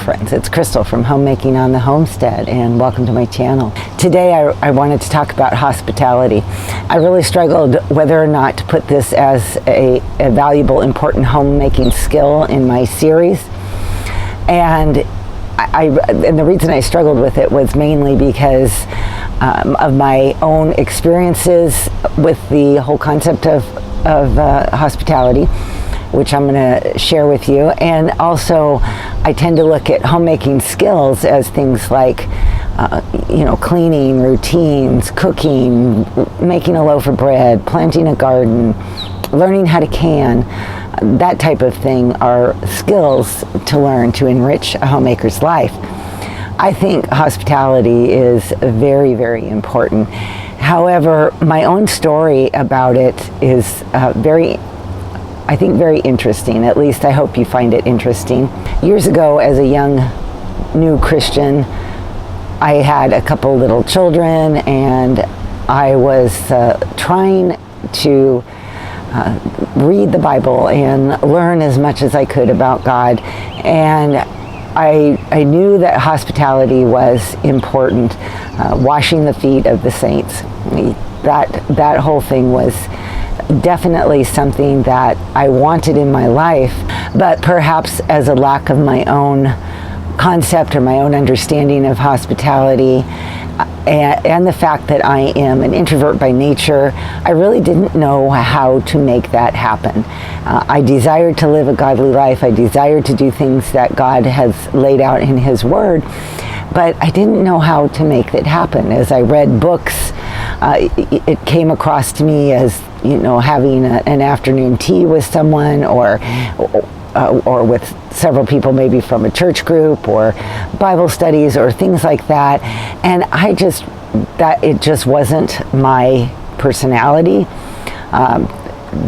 friends, it's Crystal from Homemaking on the Homestead, and welcome to my channel. Today I wanted to talk about hospitality. I really struggled whether or not to put this as a valuable, important homemaking skill in my series, and the reason I struggled with it was mainly because of my own experiences with the whole concept of hospitality, which I'm going to share with you. And also, I tend to look at homemaking skills as things like, cleaning, routines, cooking, making a loaf of bread, planting a garden, learning how to can. That type of thing are skills to learn to enrich a homemaker's life. I think hospitality is very, very important. However, my own story about it is very interesting. At least I hope you find it interesting. Years ago, as a young, new Christian, I had a couple little children, and I was trying to read the Bible and learn as much as I could about God. And I knew that hospitality was important, washing the feet of the saints. That whole thing was definitely something that I wanted in my life, but perhaps as a lack of my own concept or my own understanding of hospitality, and the fact that I am an introvert by nature, I really didn't know how to make that happen. I desired to live a godly life. I desired to do things that God has laid out in His Word, but I didn't know how to make that happen. As I read books, it came across to me as, having an afternoon tea with someone, or with several people, maybe from a church group or Bible studies or things like that. And it just wasn't my personality.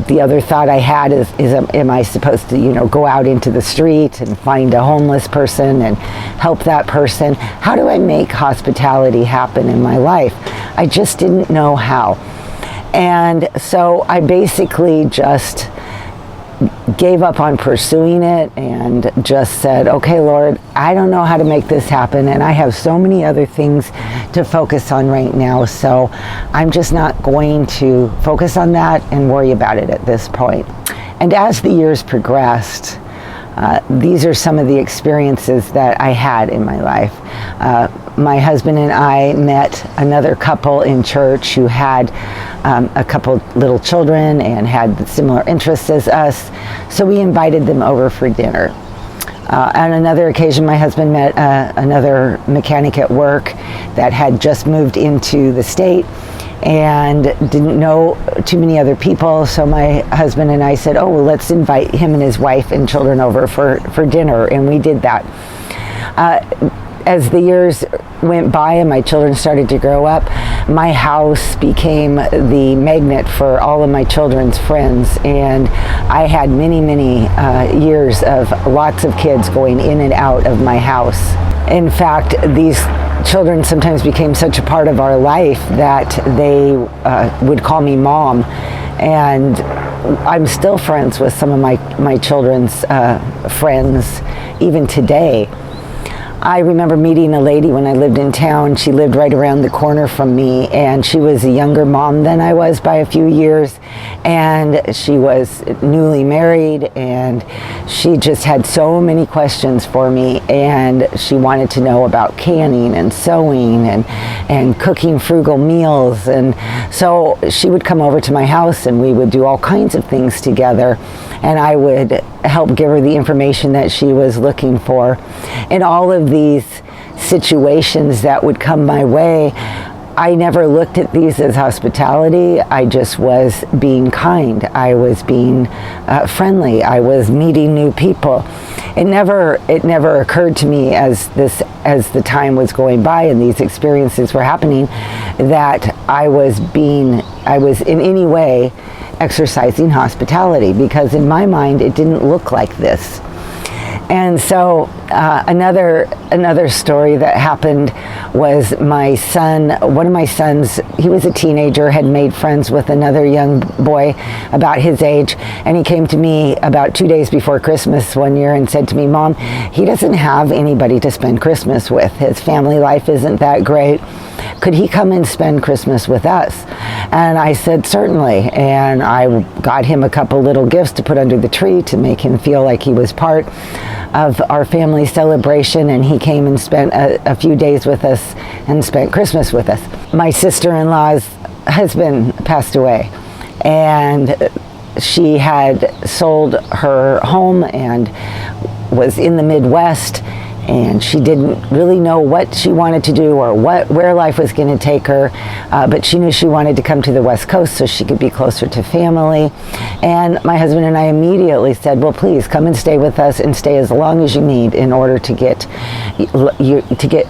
The other thought I had is am I supposed to, go out into the street and find a homeless person and help that person? How do I make hospitality happen in my life? I just didn't know how. And so I basically just gave up on pursuing it and just said, okay, Lord, I don't know how to make this happen, and I have so many other things to focus on right now, so I'm just not going to focus on that and worry about it at this point. And as the years progressed, these are some of the experiences that I had in my life. My husband and I met another couple in church who had a couple little children and had similar interests as us, so we invited them over for dinner. On another occasion, my husband met another mechanic at work that had just moved into the state and didn't know too many other people, so my husband and I said, let's invite him and his wife and children over for dinner, and we did that. As the years went by and my children started to grow up, my house became the magnet for all of my children's friends, and I had many years of lots of kids going in and out of my house. In fact, these children sometimes became such a part of our life that they would call me Mom, and I'm still friends with some of my children's friends even today. I remember meeting a lady when I lived in town. She lived right around the corner from me, and she was a younger mom than I was by a few years, and she was newly married, and she just had so many questions for me, and she wanted to know about canning and sewing and cooking frugal meals. And so she would come over to my house and we would do all kinds of things together, and I would help give her the information that she was looking for. And all of these situations that would come my way, I never looked at these as hospitality. I just was being kind. I was being friendly. I was meeting new people. It never occurred to me as the time was going by and these experiences were happening that I was in any way exercising hospitality, because in my mind it didn't look like this. And so another story that happened was my son, one of my sons, he was a teenager, had made friends with another young boy about his age, and he came to me about 2 days before Christmas one year and said to me, "Mom, he doesn't have anybody to spend Christmas with. His family life isn't that great. Could he come and spend Christmas with us?" And I said, "Certainly." And I got him a couple little gifts to put under the tree to make him feel like he was part of our family celebration, and he came and spent a few days with us and spent Christmas with us. My sister-in-law's husband passed away, and she had sold her home and was in the Midwest, and she didn't really know what she wanted to do or where life was going to take her, but she knew she wanted to come to the West Coast so she could be closer to family. And my husband and I immediately said, "Well, please come and stay with us, and stay as long as you need in order to get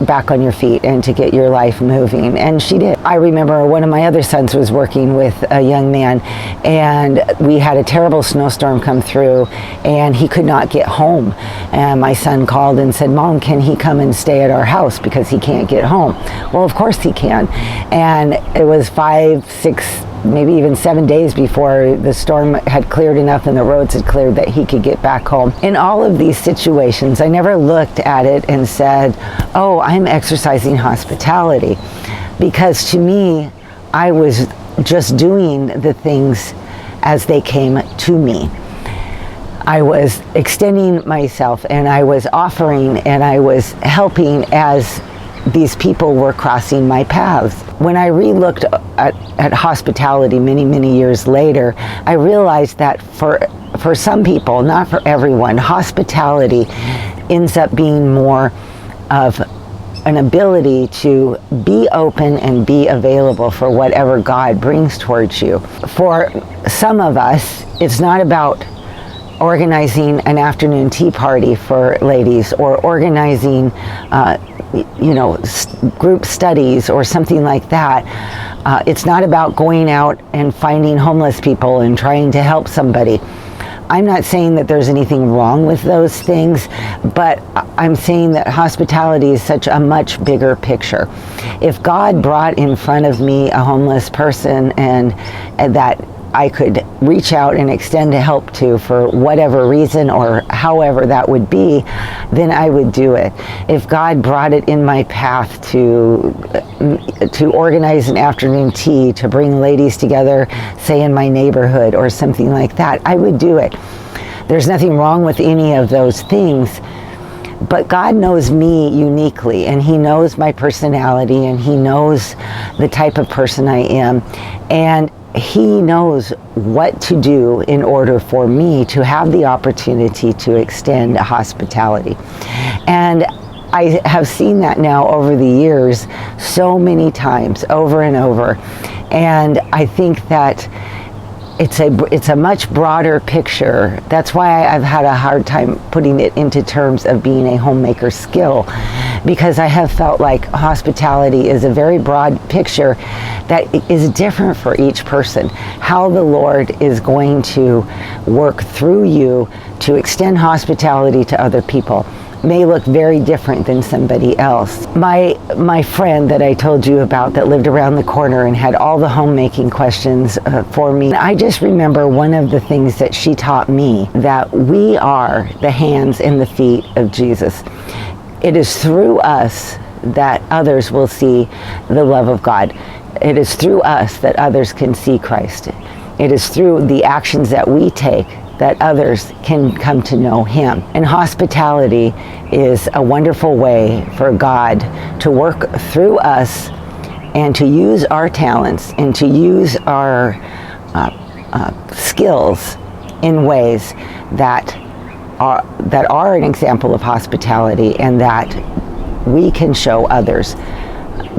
back on your feet and to get your life moving." And she did. I remember one of my other sons was working with a young man, and we had a terrible snowstorm come through, and he could not get home. And my son called and said, "Mom, can he come and stay at our house because he can't get home?" Well, of course he can. And it was 5, 6, maybe even 7 days before the storm had cleared enough and the roads had cleared that he could get back home. In all of these situations, I never looked at it and said, "Oh, I'm exercising hospitality," because to me, I was just doing the things as they came to me. I was extending myself, and I was offering, and I was helping as these people were crossing my paths. When I re-looked at hospitality many, many years later, I realized that for some people, not for everyone, hospitality ends up being more of an ability to be open and be available for whatever God brings towards you. For some of us, it's not about organizing an afternoon tea party for ladies, or organizing group studies or something like that. It's not about going out and finding homeless people and trying to help somebody. I'm not saying that there's anything wrong with those things, but I'm saying that hospitality is such a much bigger picture. If God brought in front of me a homeless person and that I could reach out and extend help to for whatever reason or however that would be, then I would do it. If God brought it in my path to organize an afternoon tea, to bring ladies together, say in my neighborhood or something like that, I would do it. There's nothing wrong with any of those things. But God knows me uniquely, and He knows my personality, and He knows the type of person I am. And He knows what to do in order for me to have the opportunity to extend hospitality. And I have seen that now over the years so many times, over and over. And I think that it's a much broader picture. That's why I've had a hard time putting it into terms of being a homemaker skill, because I have felt like hospitality is a very broad picture that is different for each person. How the Lord is going to work through you to extend hospitality to other people may look very different than somebody else. My friend that I told you about that lived around the corner and had all the homemaking questions for me, I just remember one of the things that she taught me, that we are the hands and the feet of Jesus. It is through us that others will see the love of God. It is through us that others can see Christ. It is through the actions that we take that others can come to know Him. And hospitality is a wonderful way for God to work through us and to use our talents and to use our skills in ways that are an example of hospitality, and that we can show others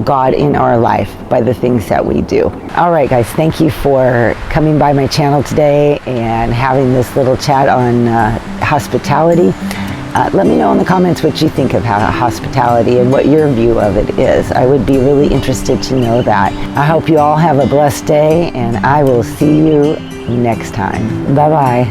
God in our life by the things that we do. All right, guys, thank you for coming by my channel today and having this little chat on hospitality. Let me know in the comments what you think of hospitality and what your view of it is. I would be really interested to know that. I hope you all have a blessed day, and I will see you next time. Bye-bye.